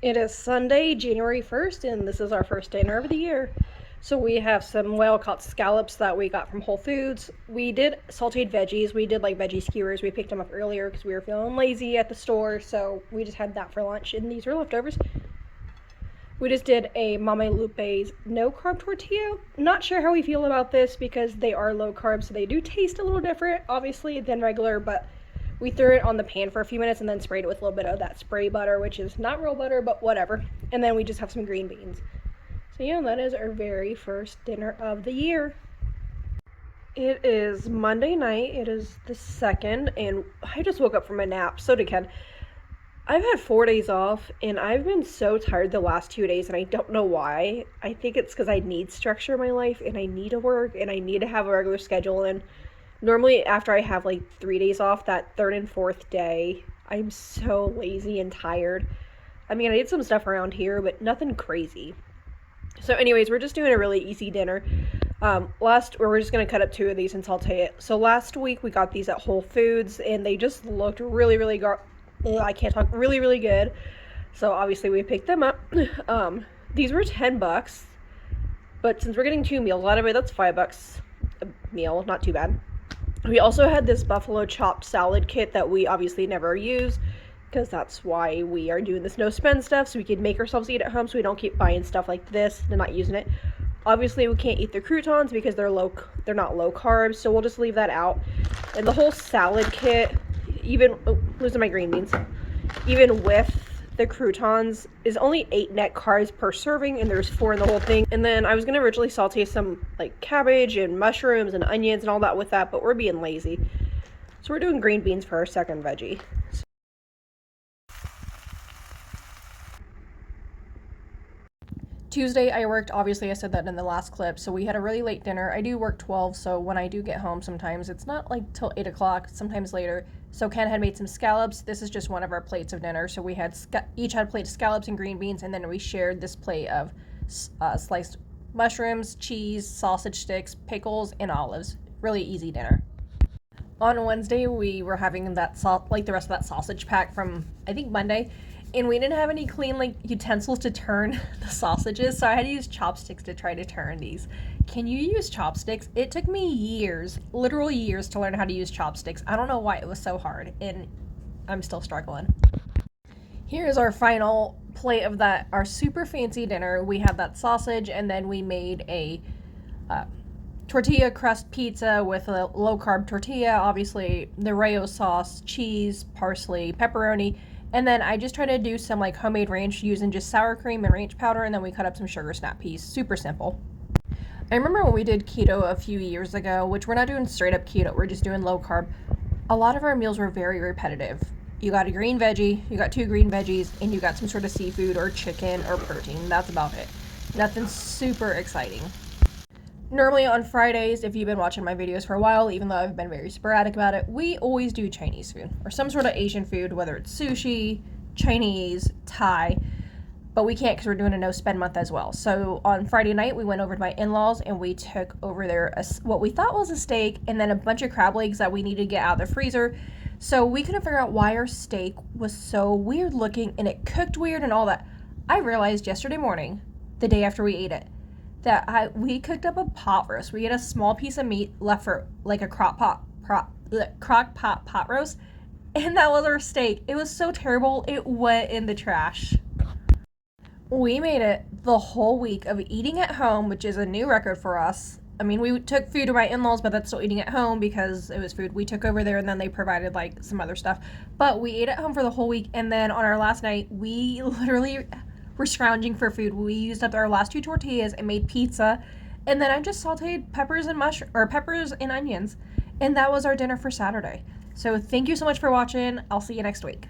It is Sunday, January 1st, and this is our first dinner of the year. So we have some well-caught scallops that we got from Whole Foods. We did sauteed veggies. We did like veggie skewers. We picked them up earlier because we were feeling lazy at the store, so we just had that for lunch, and these are leftovers. We just did a Mama Lupe's no-carb tortilla. Not sure how we feel about this because they are low-carb, so they do taste a little different, obviously, than regular, but we threw it on the pan for a few minutes and then sprayed it with a little bit of that spray butter, which is not real butter, but whatever. And then we just have some green beans. So yeah, that is our very first dinner of the year. It is Monday night. It is the 2nd, and I just woke up from a nap. So did Ken. I've had 4 days off, and I've been so tired the last 2 days, and I don't know why. I think it's because I need structure in my life, and I need to work, and I need to have a regular schedule, and normally after I have like 3 days off, that third and fourth day, I'm so lazy and tired. I mean, I did some stuff around here, but nothing crazy. So anyways, we're just doing a really easy dinner. We're just going to cut up 2 of these and saute it. So last week we got these at Whole Foods, and they just looked really, really really, really good. So obviously we picked them up. These were $10, but since we're getting 2 meals out of it, that's $5 a meal. Not too bad. We also had this buffalo chopped salad kit that we obviously never use because that's why we are doing this no spend stuff, so we can make ourselves eat at home so we don't keep buying stuff like this and not using it. Obviously we can't eat the croutons because they're not low carbs, so we'll just leave that out. And the whole salad kit, losing my green beans, even with the croutons, is only 8 net carbs per serving, and there's 4 in the whole thing. And then I was gonna originally saute some like cabbage and mushrooms and onions and all that with that, but we're being lazy, so we're doing green beans for our second veggie. Tuesday I worked, obviously I said that in the last clip, so we had a really late dinner. I do work 12, so when I do get home sometimes it's not like till 8 o'clock, sometimes later. So Ken had made some scallops. This is just one of our plates of dinner. So we had each had a plate of scallops and green beans, and then we shared this plate of sliced mushrooms, cheese, sausage sticks, pickles, and olives. Really easy dinner. On Wednesday we were having that the rest of that sausage pack from I think Monday, and we didn't have any clean like utensils to turn the sausages, so I had to use chopsticks to try to turn these. Can you use chopsticks? It took me years, literal years, to learn how to use chopsticks. I don't know why it was so hard, and I'm still struggling. Here's our final plate of our super fancy dinner. We had that sausage, and then we made a tortilla crust pizza with a low carb tortilla, obviously the Rayo sauce, cheese, parsley, pepperoni, and then I just tried to do some like homemade ranch using just sour cream and ranch powder, and then we cut up some sugar snap peas. Super simple. I remember when we did keto a few years ago, which we're not doing straight up keto, we're just doing low carb. A lot of our meals were very repetitive. You got a green veggie, you got 2 green veggies, and you got some sort of seafood or chicken or protein. That's about it. Nothing super exciting. Normally on Fridays, if you've been watching my videos for a while, even though I've been very sporadic about it, we always do Chinese food or some sort of Asian food, whether it's sushi, Chinese, Thai, but we can't because we're doing a no spend month as well. So on Friday night, we went over to my in-laws and we took over there what we thought was a steak and then a bunch of crab legs that we needed to get out of the freezer. So we couldn't figure out why our steak was so weird looking and it cooked weird and all that. I realized yesterday morning, the day after we ate it, that we cooked up a pot roast. We had a small piece of meat left for like a crock pot pot roast, and that was our steak. It was so terrible, it went in the trash. We made it the whole week of eating at home, which is a new record for us. I mean, we took food to my in-laws, but that's still eating at home because it was food we took over there, and then they provided like some other stuff. But we ate at home for the whole week, and then on our last night, we literally were scrounging for food. We used up our last 2 tortillas and made pizza, and then I just sauteed peppers and onions, and that was our dinner for Saturday. So thank you so much for watching. I'll see you next week.